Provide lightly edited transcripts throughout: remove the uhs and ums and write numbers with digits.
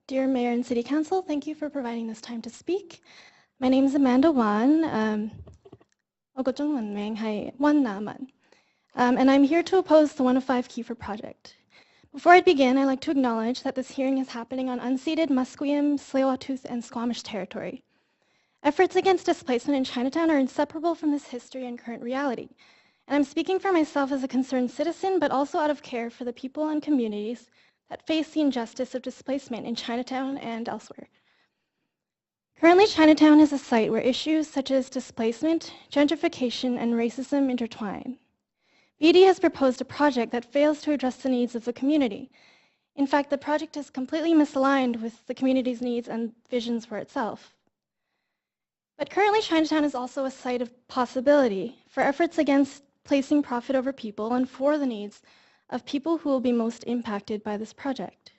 Dear Mayor and City Council, thank you for providing this time to speak. My name is Amanda Wan. And I'm here to oppose the 105 Keefer project. Before I begin, I'd like to acknowledge that this hearing is happening on unceded Musqueam, Tsleil-Waututh, and Squamish territory. Efforts against displacement in Chinatown are inseparable from this history and current reality. And I'm speaking for myself as a concerned citizen, but also out of care for the people and communities that face the injustice of displacement in Chinatown and elsewhere. Currently, Chinatown is a site where issues such as displacement, gentrification, and racism intertwine. BD has proposed a project that fails to address the needs of the community. In fact, the project is completely misaligned with the community's needs and visions for itself. But currently, Chinatown is also a site of possibility for efforts against placing profit over people and for the needs of people who will be most impacted by this project.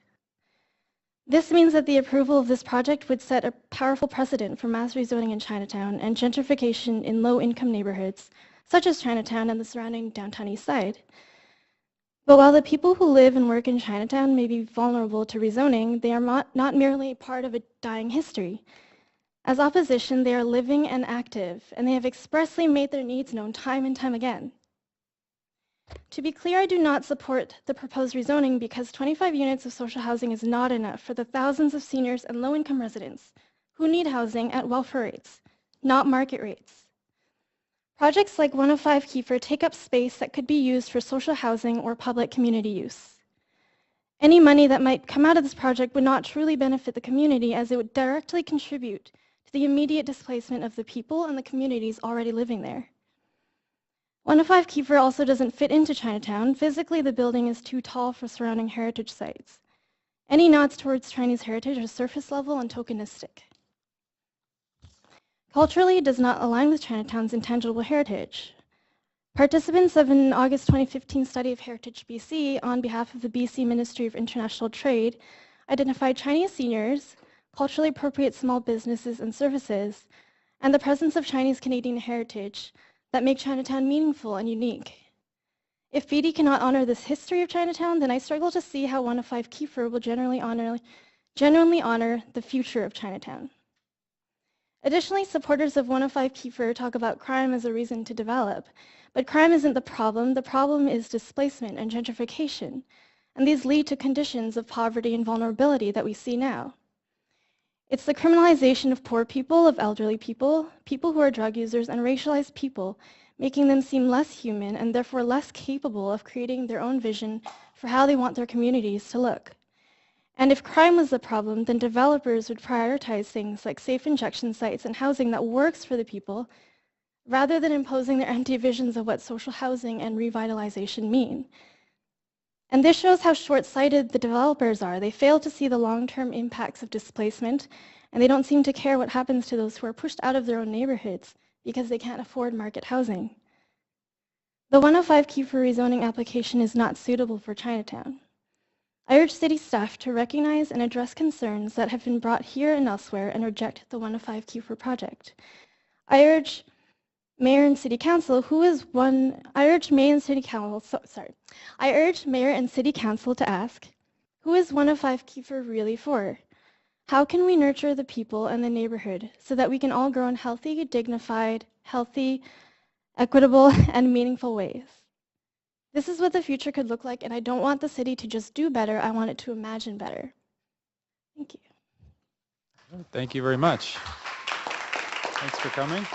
This means that the approval of this project would set a powerful precedent for mass rezoning in Chinatown and gentrification in low-income neighborhoods, such as Chinatown and the surrounding downtown east side. But while the people who live and work in Chinatown may be vulnerable to rezoning, they are not merely part of a dying history. As opposition, they are living and active, and they have expressly made their needs known time and time again. To be clear, I do not support the proposed rezoning because 25 units of social housing is not enough for the thousands of seniors and low-income residents who need housing at welfare rates, not market rates. Projects like 105 Keefer take up space that could be used for social housing or public community use. Any money that might come out of this project would not truly benefit the community, as it would directly contribute to the immediate displacement of the people and the communities already living there. 105 Keefer also doesn't fit into Chinatown. Physically, the building is too tall for surrounding heritage sites. Any nods towards Chinese heritage are surface level and tokenistic. Culturally, it does not align with Chinatown's intangible heritage. Participants of an August 2015 study of Heritage BC on behalf of the BC Ministry of International Trade identified Chinese seniors, culturally appropriate small businesses and services, and the presence of Chinese Canadian heritage that make Chinatown meaningful and unique. If BD cannot honor this history of Chinatown, then I struggle to see how 105 Keefer will genuinely honor the future of Chinatown. Additionally, supporters of 105 Keefer talk about crime as a reason to develop, but crime isn't the problem is displacement and gentrification, and these lead to conditions of poverty and vulnerability that we see now. It's the criminalization of poor people, of elderly people, people who are drug users, and racialized people, making them seem less human and therefore less capable of creating their own vision for how they want their communities to look. And if crime was the problem, then developers would prioritize things like safe injection sites and housing that works for the people, rather than imposing their empty visions of what social housing and revitalization mean. And this shows how short-sighted the developers are. They fail to see the long-term impacts of displacement, and they don't seem to care what happens to those who are pushed out of their own neighborhoods because they can't afford market housing. The 105 Keefer rezoning application is not suitable for Chinatown. I urge city staff to recognize and address concerns that have been brought here and elsewhere and reject the 105 Keefer project. I urge Mayor and City Council, I urge Mayor and City Council to ask, who is 105 Keefer really for? How can we nurture the people and the neighborhood so that we can all grow in healthy, dignified, equitable, and meaningful ways? This is what the future could look like, and I don't want the city to just do better. I want it to imagine better. Thank you. Thank you very much. Thanks for coming.